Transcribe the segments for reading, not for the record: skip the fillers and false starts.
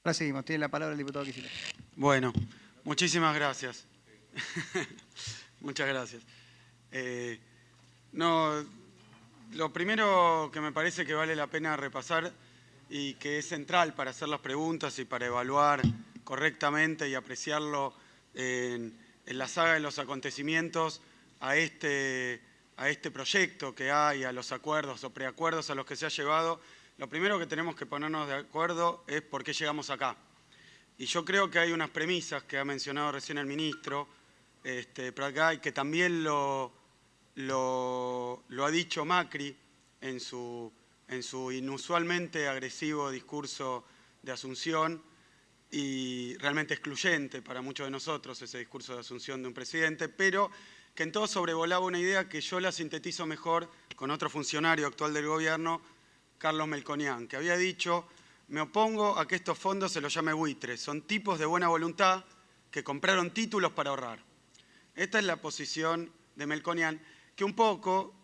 Ahora seguimos, tiene la palabra el diputado Kicillof. Bueno, muchísimas gracias. Muchas gracias. No, lo primero que me parece que vale la pena repasar y que es central para hacer las preguntas y para evaluar correctamente y apreciarlo en la saga de los acontecimientos a este proyecto que hay, a los acuerdos o preacuerdos a los que se ha llevado. Lo primero que tenemos que ponernos de acuerdo es por qué llegamos acá. Y yo creo que hay unas premisas que ha mencionado recién el ministro Pratgay, que también lo ha dicho Macri en su inusualmente agresivo discurso de Asunción y realmente excluyente para muchos de nosotros ese discurso de Asunción de un presidente, pero que en todo sobrevolaba una idea que yo la sintetizo mejor con otro funcionario actual del gobierno, Carlos Melconian, que había dicho: me opongo a que estos fondos se los llame buitres, son tipos de buena voluntad que compraron títulos para ahorrar. Esta es la posición de Melconian, que un poco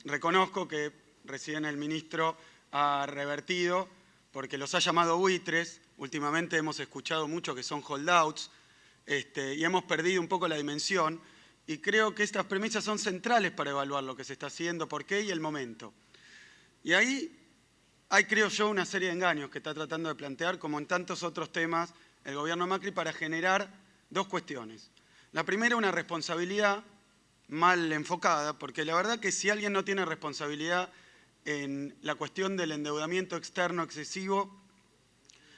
reconozco que recién el ministro ha revertido, porque los ha llamado buitres. Últimamente hemos escuchado mucho que son holdouts, y hemos perdido un poco la dimensión, y creo que estas premisas son centrales para evaluar lo que se está haciendo, por qué y el momento. Y ahí hay, creo yo, una serie de engaños que está tratando de plantear, como en tantos otros temas, el gobierno Macri para generar dos cuestiones. La primera, una responsabilidad mal enfocada, porque la verdad que si alguien no tiene responsabilidad en la cuestión del endeudamiento externo excesivo,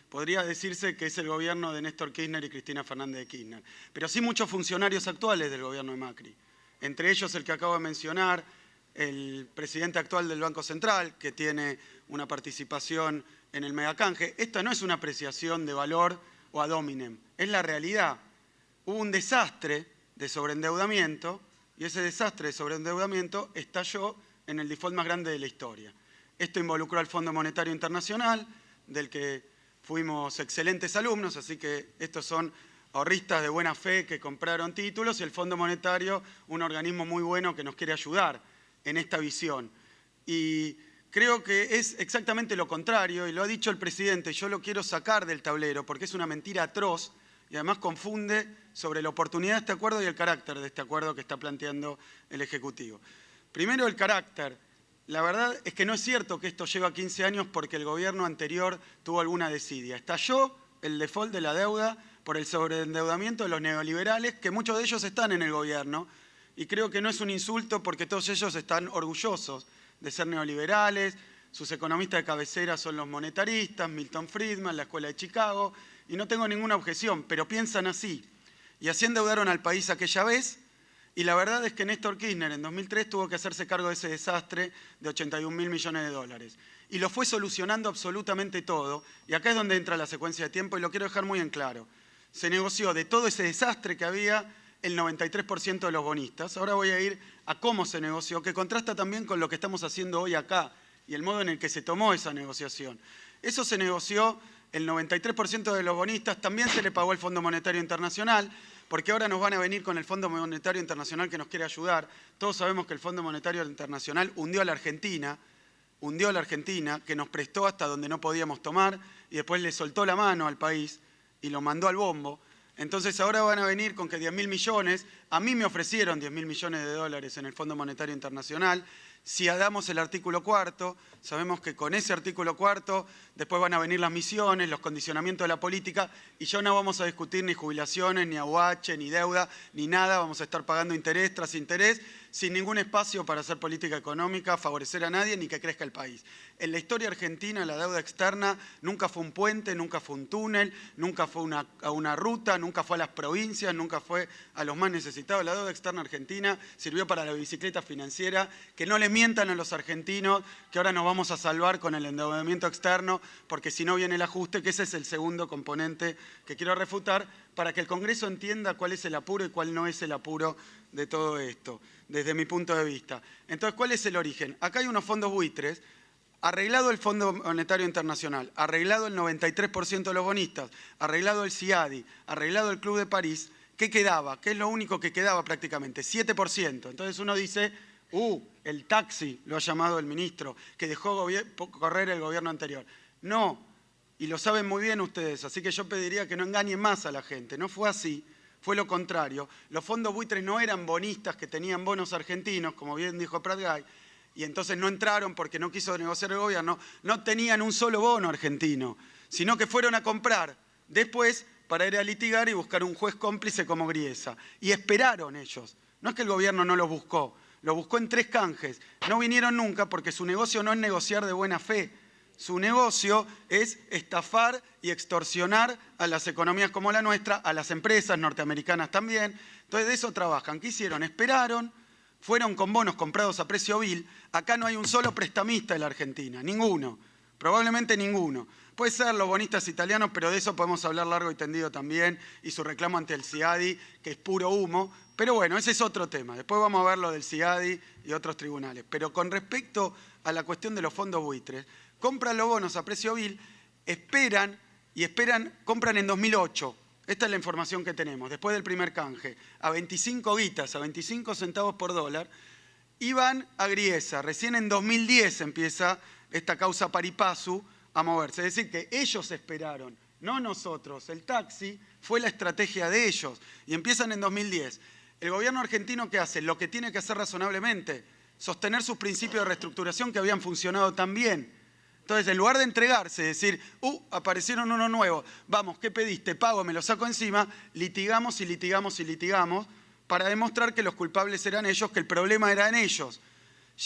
podría decirse que es el gobierno de Néstor Kirchner y Cristina Fernández de Kirchner. Pero sí muchos funcionarios actuales del gobierno de Macri, entre ellos el que acabo de mencionar, el presidente actual del Banco Central, que tiene una participación en el megacanje. Esta no es una apreciación de valor o ad hominem, es la realidad. Hubo un desastre de sobreendeudamiento y ese desastre de sobreendeudamiento estalló en el default más grande de la historia. Esto involucró al Fondo Monetario Internacional, del que fuimos excelentes alumnos, así que estos son ahorristas de buena fe que compraron títulos, y el Fondo Monetario, un organismo muy bueno que nos quiere ayudar en esta visión. Y creo que es exactamente lo contrario, y lo ha dicho el presidente, yo lo quiero sacar del tablero porque es una mentira atroz y además confunde sobre la oportunidad de este acuerdo y el carácter de este acuerdo que está planteando el Ejecutivo. Primero, el carácter. La verdad es que no es cierto que esto lleva 15 años porque el gobierno anterior tuvo alguna desidia. Estalló el default de la deuda por el sobreendeudamiento de los neoliberales, que muchos de ellos están en el gobierno, y creo que no es un insulto porque todos ellos están orgullosos de ser neoliberales. Sus economistas de cabecera son los monetaristas, Milton Friedman, la Escuela de Chicago, y no tengo ninguna objeción, pero piensan así. Y así endeudaron al país aquella vez, y la verdad es que Néstor Kirchner en 2003 tuvo que hacerse cargo de ese desastre de 81.000 millones de dólares. Y lo fue solucionando absolutamente todo, y acá es donde entra la secuencia de tiempo, y lo quiero dejar muy en claro. Se negoció de todo ese desastre que había el 93% de los bonistas. Ahora voy a ir a cómo se negoció, que contrasta también con lo que estamos haciendo hoy acá y el modo en el que se tomó esa negociación. Eso se negoció, el 93% de los bonistas, también se le pagó al Fondo Monetario Internacional, porque ahora nos van a venir con el Fondo Monetario Internacional que nos quiere ayudar. Todos sabemos que el Fondo Monetario Internacional hundió a la Argentina, que nos prestó hasta donde no podíamos tomar y después le soltó la mano al país y lo mandó al bombo. Entonces ahora van a venir con que 10.000 millones, a mí me ofrecieron 10.000 millones de dólares en el Fondo Monetario Internacional. Si damos el artículo 4, sabemos que con ese artículo 4 después van a venir las misiones, los condicionamientos de la política, y ya no vamos a discutir ni jubilaciones, ni AUH, ni deuda, ni nada. Vamos a estar pagando interés tras interés, sin ningún espacio para hacer política económica, favorecer a nadie, ni que crezca el país. En la historia argentina, la deuda externa nunca fue un puente, nunca fue un túnel, nunca fue una ruta, nunca fue a las provincias, nunca fue a los más necesitados. La deuda externa argentina sirvió para la bicicleta financiera. Que no les mientan a los argentinos que ahora nos vamos a salvar con el endeudamiento externo, porque si no viene el ajuste, que ese es el segundo componente que quiero refutar, para que el Congreso entienda cuál es el apuro y cuál no es el apuro de todo esto, desde mi punto de vista. Entonces, ¿cuál es el origen? Acá hay unos fondos buitres. Arreglado el Fondo Monetario Internacional, arreglado el 93% de los bonistas, arreglado el CIADI, arreglado el Club de París, ¿qué quedaba? ¿Qué es lo único que quedaba prácticamente? 7%. Entonces uno dice, el taxi, lo ha llamado el ministro, que dejó correr el gobierno anterior. No, y lo saben muy bien ustedes, así que yo pediría que no engañen más a la gente. No fue así, fue lo contrario. Los fondos buitres no eran bonistas que tenían bonos argentinos, como bien dijo Pratgay, y entonces no entraron porque no quiso negociar el gobierno, no tenían un solo bono argentino, sino que fueron a comprar después para ir a litigar y buscar un juez cómplice como Griesa. Y esperaron ellos. No es que el gobierno no los buscó, lo buscó en 3 canjes. No vinieron nunca porque su negocio no es negociar de buena fe. Su negocio es estafar y extorsionar a las economías como la nuestra, a las empresas norteamericanas también. Entonces de eso trabajan. ¿Qué hicieron? Esperaron, fueron con bonos comprados a precio vil. Acá no hay un solo prestamista en la Argentina, ninguno, probablemente ninguno. Puede ser los bonistas italianos, pero de eso podemos hablar largo y tendido también, y su reclamo ante el CIADI, que es puro humo. Pero bueno, ese es otro tema. Después vamos a ver lo del CIADI y otros tribunales. Pero con respecto a la cuestión de los fondos buitres, compran los bonos a precio vil, compran en 2008. Esta es la información que tenemos, después del primer canje, a 25 guitas, a 25 centavos por dólar, y van a Griesa. Recién en 2010 empieza esta causa pari-passu a moverse. Es decir, que ellos esperaron, no nosotros. El taxi fue la estrategia de ellos y empiezan en 2010. El gobierno argentino, ¿qué hace? Lo que tiene que hacer razonablemente, sostener sus principios de reestructuración que habían funcionado tan bien. Entonces, en lugar de entregarse, decir, aparecieron unos nuevos, vamos, ¿qué pediste? Pago, me lo saco encima, litigamos y litigamos y litigamos para demostrar que los culpables eran ellos, que el problema era en ellos.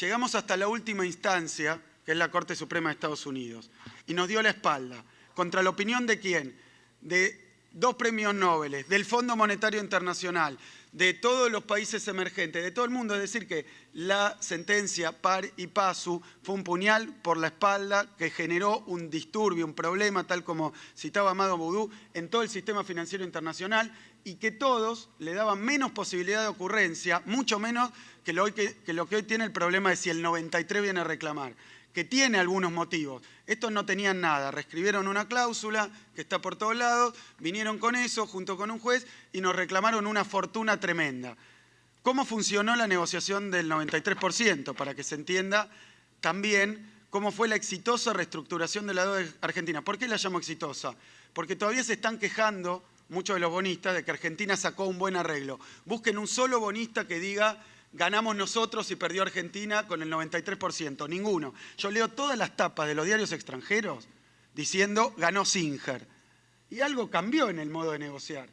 Llegamos hasta la última instancia, que es la Corte Suprema de Estados Unidos, y nos dio la espalda. ¿Contra la opinión de quién? De 2 premios Nobel, del Fondo Monetario Internacional, de todos los países emergentes, de todo el mundo. Es decir, que la sentencia pari-passu fue un puñal por la espalda que generó un disturbio, un problema, tal como citaba Amado Boudou, en todo el sistema financiero internacional, y que todos le daban menos posibilidad de ocurrencia, mucho menos que lo que hoy tiene el problema de si el 93 viene a reclamar, que tiene algunos motivos. Estos no tenían nada, reescribieron una cláusula que está por todos lados, vinieron con eso junto con un juez y nos reclamaron una fortuna tremenda. ¿Cómo funcionó la negociación del 93%? Para que se entienda también cómo fue la exitosa reestructuración de la deuda argentina. ¿Por qué la llamo exitosa? Porque todavía se están quejando muchos de los bonistas de que Argentina sacó un buen arreglo. Busquen un solo bonista que diga: ganamos nosotros y perdió Argentina con el 93%. Ninguno. Yo leo todas las tapas de los diarios extranjeros diciendo ganó Singer. Y algo cambió en el modo de negociar.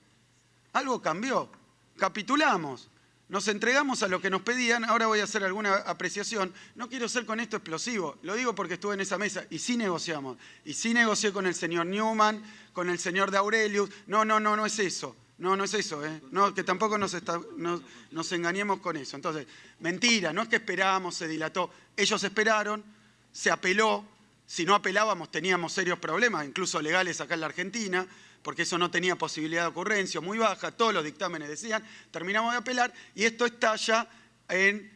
Algo cambió. Capitulamos. Nos entregamos a lo que nos pedían. Ahora voy a hacer alguna apreciación. No quiero ser con esto explosivo. Lo digo porque estuve en esa mesa y sí negociamos. Y sí negocié con el señor Newman, con el señor de Aurelius. No es eso. No es eso, ¿eh? No, que tampoco nos engañemos con eso. Entonces, mentira, no es que esperábamos, se dilató. Ellos esperaron, se apeló. Si no apelábamos teníamos serios problemas, incluso legales acá en la Argentina, porque eso no tenía posibilidad de ocurrencia, muy baja, todos los dictámenes decían, terminamos de apelar y esto estalla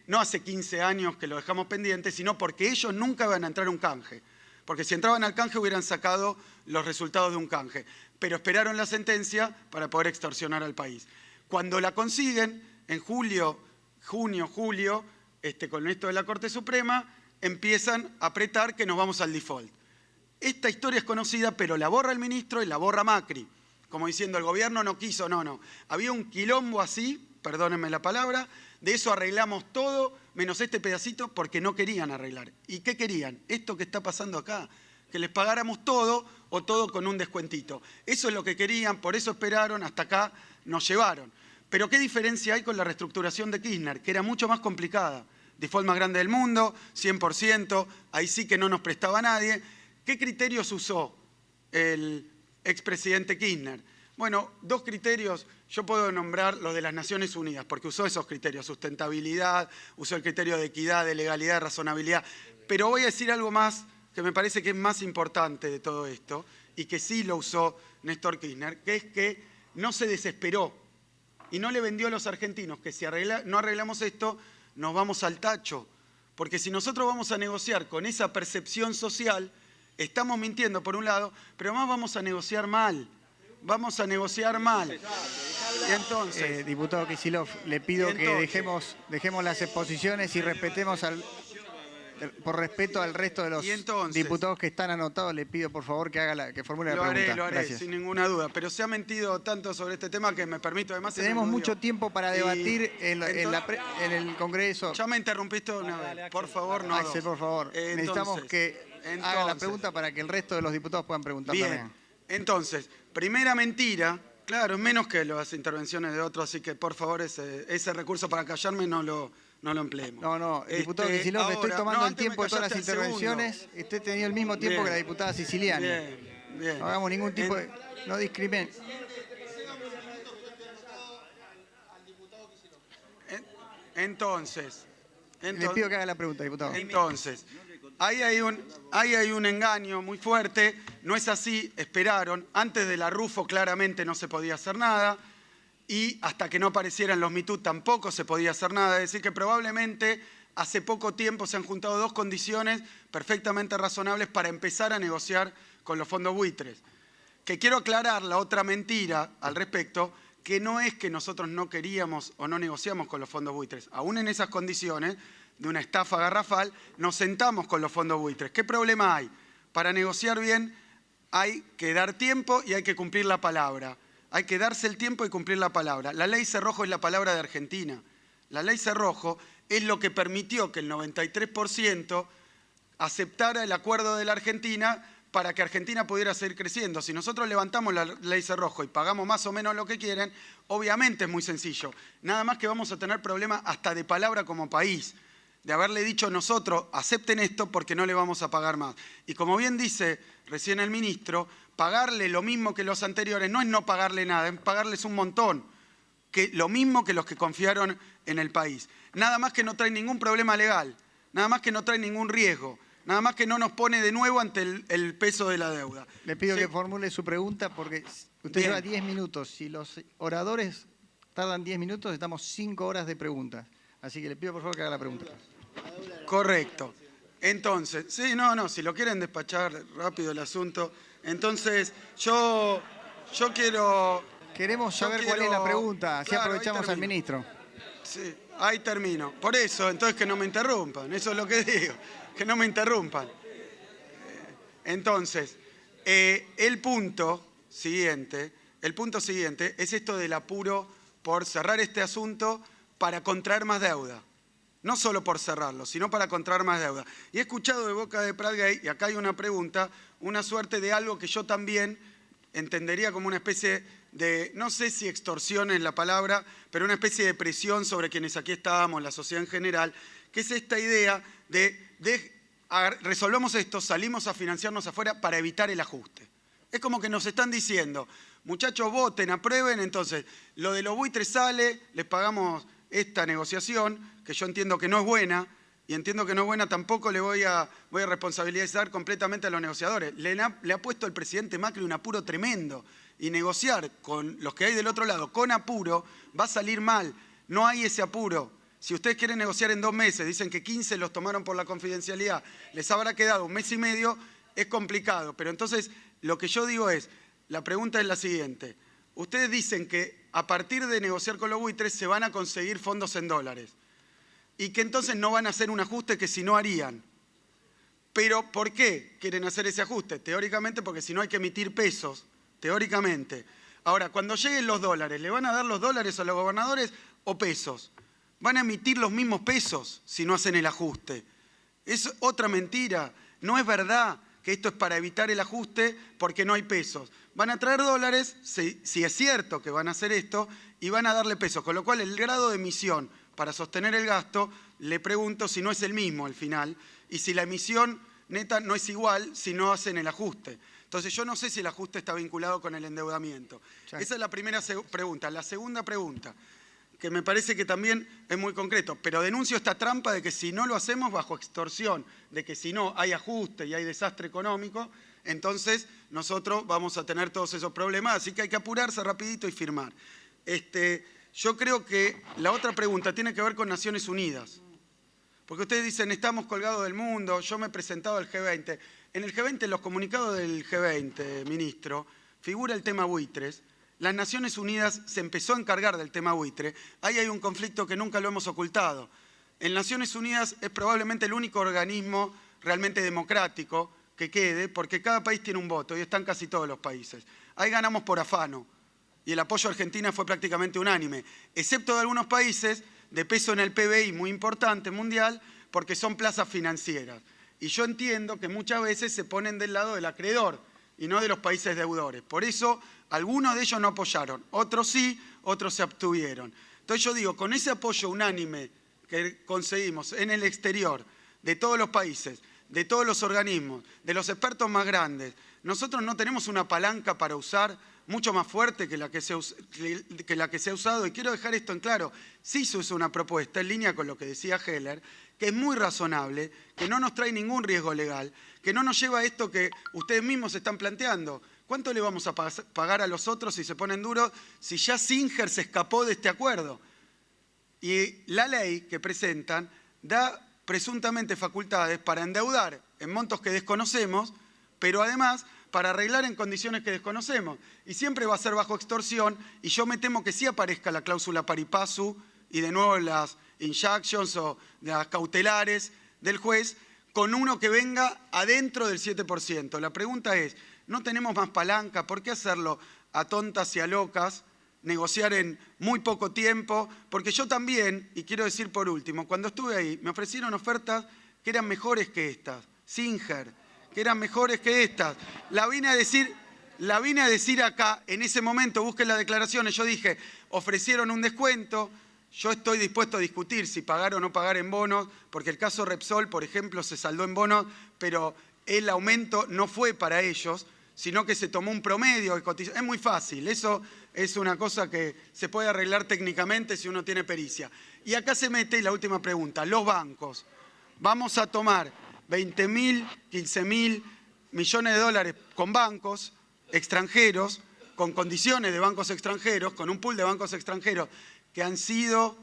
no hace 15 años que lo dejamos pendiente, sino porque ellos nunca iban a entrar a un canje. Porque si entraban al canje hubieran sacado los resultados de un canje. Pero esperaron la sentencia para poder extorsionar al país. Cuando la consiguen, en junio, julio, con esto de la Corte Suprema, empiezan a apretar que nos vamos al default. Esta historia es conocida, pero la borra el ministro y la borra Macri. Como diciendo, el gobierno no quiso, no. Había un quilombo así, perdónenme la palabra, de eso arreglamos todo, menos este pedacito, porque no querían arreglar. ¿Y qué querían? Esto que está pasando acá, que les pagáramos todo o todo con un descuentito. Eso es lo que querían, por eso esperaron, hasta acá nos llevaron. Pero ¿qué diferencia hay con la reestructuración de Kirchner? Que era mucho más complicada. Default más grande del mundo, 100%, ahí sí que no nos prestaba nadie. ¿Qué criterios usó el expresidente Kirchner? Bueno, 2 criterios, yo puedo nombrar los de las Naciones Unidas, porque usó esos criterios, sustentabilidad, usó el criterio de equidad, de legalidad, de razonabilidad. Pero voy a decir algo más que me parece que es más importante de todo esto, y que sí lo usó Néstor Kirchner, que es que no se desesperó y no le vendió a los argentinos que si no arreglamos esto, nos vamos al tacho. Porque si nosotros vamos a negociar con esa percepción social, estamos mintiendo por un lado, pero además vamos a negociar mal. Vamos a negociar mal. Y entonces, diputado Kicillof, le pido que dejemos las exposiciones y respetemos al... por respeto al resto de los Y entonces, diputados que están anotados, le pido por favor que formule la pregunta. Lo haré, Gracias. sin ninguna duda. Pero se ha mentido tanto sobre este tema que me permito además... Tenemos mucho tiempo para debatir en el Congreso. Ya me interrumpiste una vez. Por favor, no. Axel, por favor. Necesitamos que haga la pregunta para que el resto de los diputados puedan preguntar también. Entonces, primera mentira, claro, menos que las intervenciones de otros, así que por favor ese recurso para callarme no lo empleemos. No, diputado Kicillof, me estoy tomando el tiempo de todas las intervenciones. Usted ha tenido el mismo tiempo que la diputada Siciliani. Bien. No hagamos ningún tipo de... No discriminen. Entonces, le pido que haga la pregunta, diputado. Entonces, ahí hay un engaño muy fuerte. No es así, esperaron. Antes de la Rufo claramente no se podía hacer nada. Y hasta que no aparecieran los MeToo tampoco se podía hacer nada. Es decir, que probablemente hace poco tiempo se han juntado dos condiciones perfectamente razonables para empezar a negociar con los fondos buitres. Que quiero aclarar la otra mentira al respecto, que no es que nosotros no queríamos o no negociamos con los fondos buitres. Aún en esas condiciones de una estafa garrafal, nos sentamos con los fondos buitres. ¿Qué problema hay? Para negociar bien hay que dar tiempo y hay que cumplir la palabra. Hay que darse el tiempo y cumplir la palabra. La ley Cerrojo es la palabra de Argentina. La ley Cerrojo es lo que permitió que el 93% aceptara el acuerdo de la Argentina para que Argentina pudiera seguir creciendo. Si nosotros levantamos la ley Cerrojo y pagamos más o menos lo que quieren, obviamente es muy sencillo. Nada más que vamos a tener problemas hasta de palabra como país, de haberle dicho nosotros, acepten esto porque no le vamos a pagar más. Y como bien dice recién el ministro, pagarle lo mismo que los anteriores no es no pagarle nada, es pagarles un montón, lo mismo que los que confiaron en el país. Nada más que no trae ningún problema legal, nada más que no trae ningún riesgo, nada más que no nos pone de nuevo ante el peso de la deuda. Le pido que formule su pregunta porque usted lleva 10 minutos. Si los oradores tardan 10 minutos, estamos 5 horas de preguntas. Así que le pido por favor que haga la pregunta. Correcto. Entonces, si lo quieren despachar rápido el asunto, entonces yo quiero... Queremos saber cuál es la pregunta, así aprovechamos al ministro. Sí, ahí termino. Por eso, entonces que no me interrumpan, eso es lo que digo, que no me interrumpan. Entonces, el punto siguiente es esto del apuro por cerrar este asunto para contraer más deuda. No solo por cerrarlo, sino para contraer más deuda. Y he escuchado de boca de Pratgate, y acá hay una pregunta, una suerte de algo que yo también entendería como una especie de, no sé si extorsión es la palabra, pero una especie de presión sobre quienes aquí estábamos, la sociedad en general, que es esta idea de resolvamos esto, salimos a financiarnos afuera para evitar el ajuste. Es como que nos están diciendo, muchachos, voten, aprueben, entonces lo de los buitres sale, les pagamos esta negociación, que yo entiendo que no es buena, y entiendo que no es buena, tampoco le voy a responsabilizar completamente a los negociadores. Le ha puesto el presidente Macri un apuro tremendo, y negociar con los que hay del otro lado con apuro va a salir mal. No hay ese apuro. Si ustedes quieren negociar en 2 meses, dicen que 15 los tomaron por la confidencialidad, les habrá quedado 1 mes y medio, es complicado. Pero entonces, lo que yo digo es, la pregunta es la siguiente. Ustedes dicen que a partir de negociar con los buitres se van a conseguir fondos en dólares y que entonces no van a hacer un ajuste que si no harían. Pero ¿por qué quieren hacer ese ajuste? Teóricamente porque si no hay que emitir pesos, teóricamente. Ahora, cuando lleguen los dólares, ¿le van a dar los dólares a los gobernadores o pesos? Van a emitir los mismos pesos si no hacen el ajuste. Es otra mentira. No es verdad que esto es para evitar el ajuste porque no hay pesos. Van a traer dólares, si es cierto que van a hacer esto, y van a darle pesos. Con lo cual, el grado de emisión para sostener el gasto, le pregunto si no es el mismo al final, y si la emisión neta no es igual si no hacen el ajuste. Entonces, yo no sé si el ajuste está vinculado con el endeudamiento. Esa es la primera pregunta. La segunda pregunta, que me parece que también es muy concreto, pero denuncio esta trampa de que si no lo hacemos bajo extorsión, de que si no hay ajuste y hay desastre económico, entonces nosotros vamos a tener todos esos problemas, así que hay que apurarse rapidito y firmar. Yo creo que la otra pregunta tiene que ver con Naciones Unidas, porque ustedes dicen, estamos colgados del mundo, yo me he presentado al G20. En el G20, en los comunicados del G20, ministro, figura el tema buitres. Las Naciones Unidas se empezó a encargar del tema buitre. Ahí hay un conflicto que nunca lo hemos ocultado. en Naciones Unidas es probablemente el único organismo realmente democrático que quede, porque cada país tiene un voto y están casi todos los países. Ahí ganamos por afano y el apoyo a Argentina fue prácticamente unánime, excepto de algunos países de peso en el PBI muy importante mundial, porque son plazas financieras. Y yo entiendo que muchas veces se ponen del lado del acreedor y no de los países deudores. Por eso, algunos de ellos no apoyaron, otros sí, otros se abstuvieron. Entonces yo digo, con ese apoyo unánime que conseguimos en el exterior, de todos los países, de todos los organismos, de los expertos más grandes, nosotros no tenemos una palanca para usar mucho más fuerte que la que se ha usado. Y quiero dejar esto en claro, sí se usa una propuesta en línea con lo que decía Heller, que es muy razonable, que no nos trae ningún riesgo legal, que no nos lleva a esto que ustedes mismos están planteando. ¿Cuánto le vamos a pagar a los otros si se ponen duros si ya Singer se escapó de este acuerdo? Y la ley que presentan da presuntamente facultades para endeudar en montos que desconocemos, pero además para arreglar en condiciones que desconocemos. Y siempre va a ser bajo extorsión, y yo me temo que sí aparezca la cláusula pari passu y de nuevo las injunctions o las cautelares del juez, con uno que venga adentro del 7%. La pregunta es, ¿no tenemos más palanca? ¿Por qué hacerlo a tontas y a locas? Negociar en muy poco tiempo, porque yo también, y quiero decir por último, cuando estuve ahí, me ofrecieron ofertas que eran mejores que estas, Singer, que eran mejores que estas. La vine a decir acá, en ese momento, busquen las declaraciones, yo dije, ofrecieron un descuento, yo estoy dispuesto a discutir si pagar o no pagar en bonos, porque el caso Repsol, por ejemplo, se saldó en bonos, pero el aumento no fue para ellos, sino que se tomó un promedio de cotización. Es muy fácil, eso es una cosa que se puede arreglar técnicamente si uno tiene pericia. Y acá se mete la última pregunta, los bancos. Vamos a tomar 20.000, 15.000 millones de dólares con bancos extranjeros, con condiciones de bancos extranjeros, con un pool de bancos extranjeros que han sido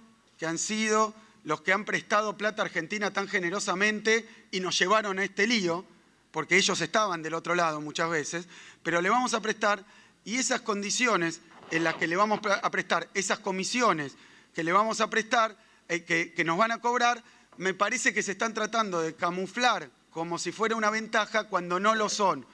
los que han prestado plata a Argentina tan generosamente y nos llevaron a este lío, porque ellos estaban del otro lado muchas veces, pero le vamos a prestar, y esas condiciones en las que le vamos a prestar, esas comisiones que le vamos a prestar, que nos van a cobrar, me parece que se están tratando de camuflar como si fuera una ventaja cuando no lo son.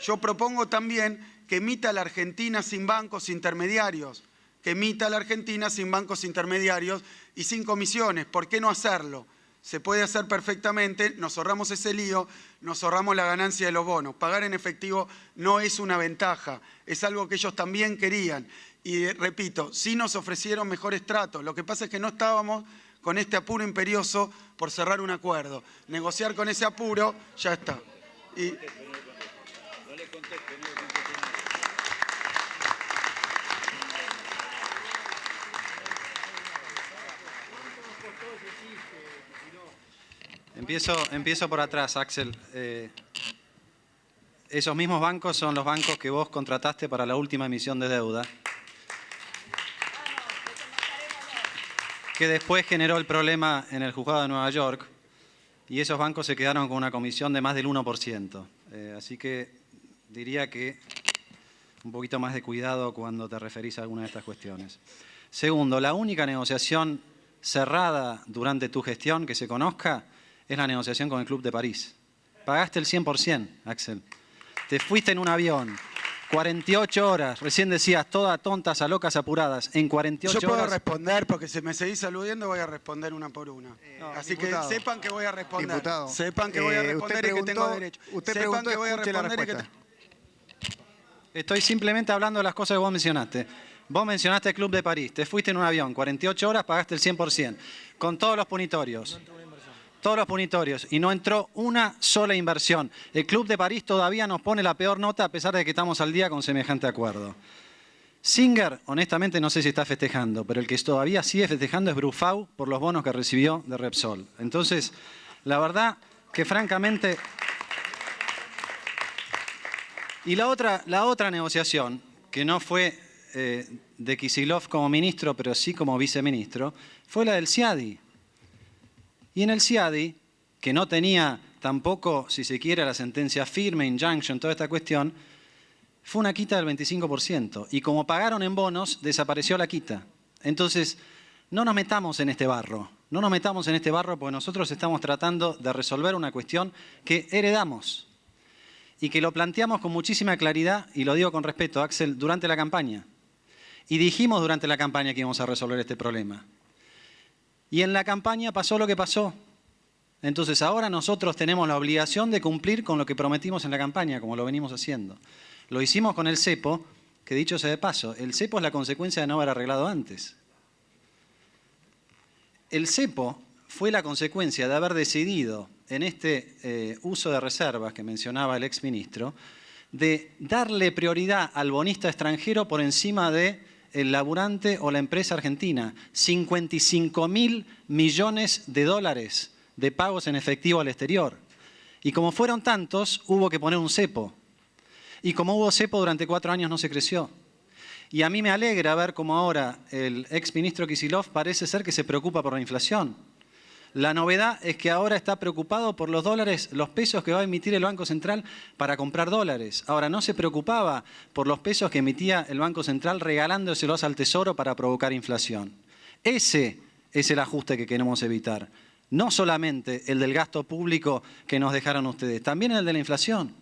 Yo propongo también que emita la Argentina sin bancos intermediarios, que emita la Argentina sin bancos intermediarios y sin comisiones. ¿Por qué no hacerlo? Se puede hacer perfectamente, nos ahorramos ese lío, nos ahorramos la ganancia de los bonos. Pagar en efectivo no es una ventaja, es algo que ellos también querían. Y repito, sí nos ofrecieron mejores tratos, lo que pasa es que no estábamos con este apuro imperioso por cerrar un acuerdo. Negociar con ese apuro, ya está. Empiezo por atrás, Axel. Esos mismos bancos son los bancos que vos contrataste para la última emisión de deuda, que después generó el problema en el juzgado de Nueva York, y esos bancos se quedaron con una comisión de más del 1%. Así que diría que un poquito más de cuidado cuando te referís a alguna de estas cuestiones. Segundo, la única negociación cerrada durante tu gestión que se conozca es la negociación con el Club de París. Pagaste el 100%, Axel. Te fuiste en un avión, 48 horas, recién decías, todas tontas, a locas, apuradas, en 48 horas... Yo puedo responder, porque si me seguís saludiendo voy a responder una por una. Así diputado, que sepan que voy a responder. Diputado, sepan que voy a responder y que tengo derecho. Usted sepan preguntó, que voy a escuche la responder y que respuesta. Estoy simplemente hablando de las cosas que vos mencionaste. Vos mencionaste el Club de París, te fuiste en un avión, 48 horas, pagaste el 100%, con todos los punitorios. Todos los punitorios, y no entró una sola inversión. El Club de París todavía nos pone la peor nota a pesar de que estamos al día con semejante acuerdo. Singer, honestamente, no sé si está festejando, pero el que todavía sigue festejando es Brufau por los bonos que recibió de Repsol. Entonces, la verdad que francamente... Y la otra negociación, que no fue de Kicillof como ministro, pero sí como viceministro, fue la del CIADI. Y en el CIADI, que no tenía tampoco, si se quiere, la sentencia firme, injunction, toda esta cuestión, fue una quita del 25%. Y como pagaron en bonos, desapareció la quita. Entonces, no nos metamos en este barro. No nos metamos en este barro porque nosotros estamos tratando de resolver una cuestión que heredamos y que lo planteamos con muchísima claridad, y lo digo con respeto, Axel, durante la campaña. Y dijimos durante la campaña que íbamos a resolver este problema. Y en la campaña pasó lo que pasó. Entonces ahora nosotros tenemos la obligación de cumplir con lo que prometimos en la campaña, como lo venimos haciendo. Lo hicimos con el cepo, que dicho sea de paso, el cepo es la consecuencia de no haber arreglado antes. El cepo fue la consecuencia de haber decidido en este uso de reservas que mencionaba el exministro, de darle prioridad al bonista extranjero por encima del laburante o la empresa argentina. 55.000 millones de dólares de pagos en efectivo al exterior. Y como fueron tantos, hubo que poner un cepo. Y como hubo cepo durante 4 años no se creció. Y a mí me alegra ver cómo ahora el exministro Kicillof parece ser que se preocupa por la inflación. La novedad es que ahora está preocupado por los dólares, los pesos que va a emitir el Banco Central para comprar dólares. Ahora, no se preocupaba por los pesos que emitía el Banco Central regalándoselos al Tesoro para provocar inflación. Ese es el ajuste que queremos evitar. No solamente el del gasto público que nos dejaron ustedes, también el de la inflación.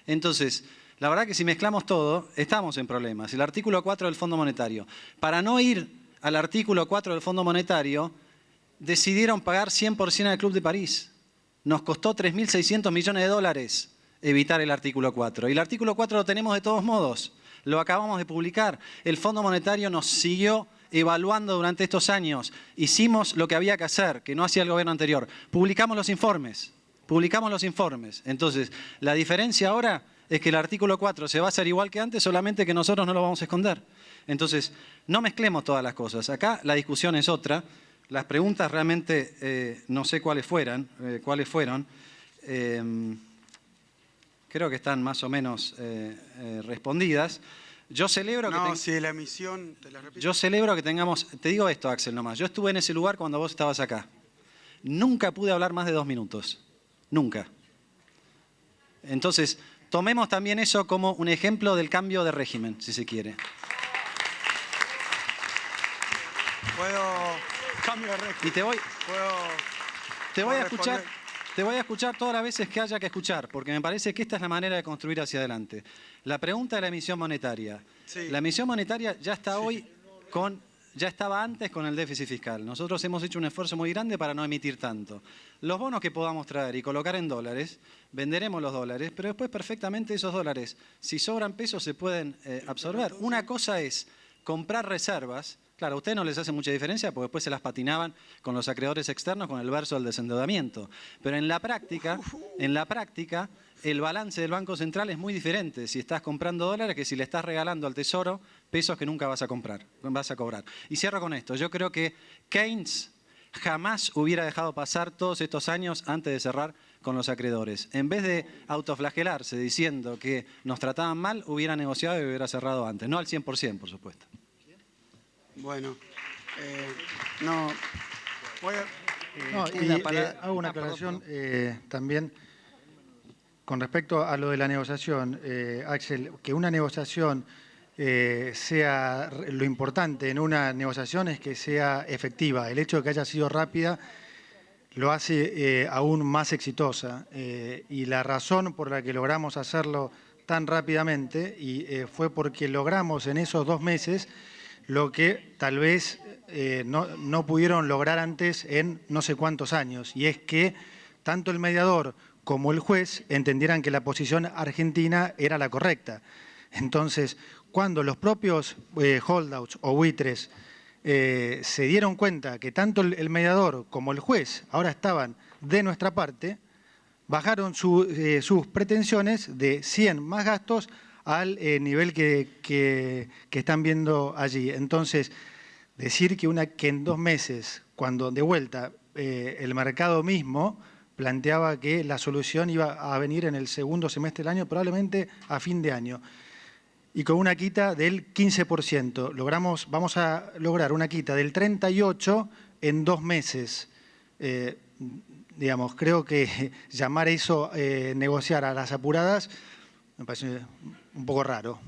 Entonces, la verdad que si mezclamos todo, estamos en problemas. El artículo 4 del Fondo Monetario. Para no ir al artículo 4 del Fondo Monetario, decidieron pagar 100% al Club de París. Nos costó 3.600 millones de dólares evitar el artículo 4. Y el artículo 4 lo tenemos de todos modos. Lo acabamos de publicar. El Fondo Monetario nos siguió evaluando durante estos años. Hicimos lo que había que hacer, que no hacía el gobierno anterior. Publicamos los informes. Entonces, la diferencia ahora es que el artículo 4 se va a hacer igual que antes, solamente que nosotros no lo vamos a esconder. Entonces, no mezclemos todas las cosas. Acá la discusión es otra. Las preguntas realmente no sé cuáles fueron. Creo que están más o menos respondidas. Yo celebro que si la emisión, te la repito. Yo celebro que tengamos... Te digo esto, Axel, nomás. Yo estuve en ese lugar cuando vos estabas acá. Nunca pude hablar más de 2 minutos. Nunca. Entonces, tomemos también eso como un ejemplo del cambio de régimen, si se quiere. Cambio de régimen. Y te voy a escuchar todas las veces que haya que escuchar, porque me parece que esta es la manera de construir hacia adelante. La pregunta de la emisión monetaria. Sí. La emisión monetaria ya está hoy ya estaba antes con el déficit fiscal. Nosotros hemos hecho un esfuerzo muy grande para no emitir tanto. Los bonos que podamos traer y colocar en dólares, venderemos los dólares, pero después perfectamente esos dólares, si sobran pesos, se pueden absorber. Una cosa es comprar reservas. Claro, a ustedes no les hace mucha diferencia porque después se las patinaban con los acreedores externos con el verso del desendeudamiento. Pero en la práctica, el balance del Banco Central es muy diferente si estás comprando dólares que si le estás regalando al Tesoro pesos que nunca vas a cobrar. Y cierro con esto. Yo creo que Keynes jamás hubiera dejado pasar todos estos años antes de cerrar con los acreedores. En vez de autoflagelarse diciendo que nos trataban mal, hubiera negociado y hubiera cerrado antes. No al 100%, por supuesto. Bueno, hago una aclaración también con respecto a lo de la negociación. Axel, que una negociación sea lo importante en una negociación es que sea efectiva. El hecho de que haya sido rápida lo hace aún más exitosa. Y la razón por la que logramos hacerlo tan rápidamente fue porque logramos en esos 2 meses lo que tal vez no pudieron lograr antes en no sé cuántos años, y es que tanto el mediador como el juez entendieran que la posición argentina era la correcta. Entonces, cuando los propios holdouts o buitres se dieron cuenta que tanto el mediador como el juez ahora estaban de nuestra parte, bajaron sus pretensiones de 100 más gastos al nivel que están viendo allí. Entonces, decir que en 2 meses, cuando de vuelta el mercado mismo planteaba que la solución iba a venir en el segundo semestre del año, probablemente a fin de año, y con una quita del 15%. Vamos a lograr una quita del 38% en 2 meses. Digamos, creo que llamar eso negociar a las apuradas me parece un poco raro.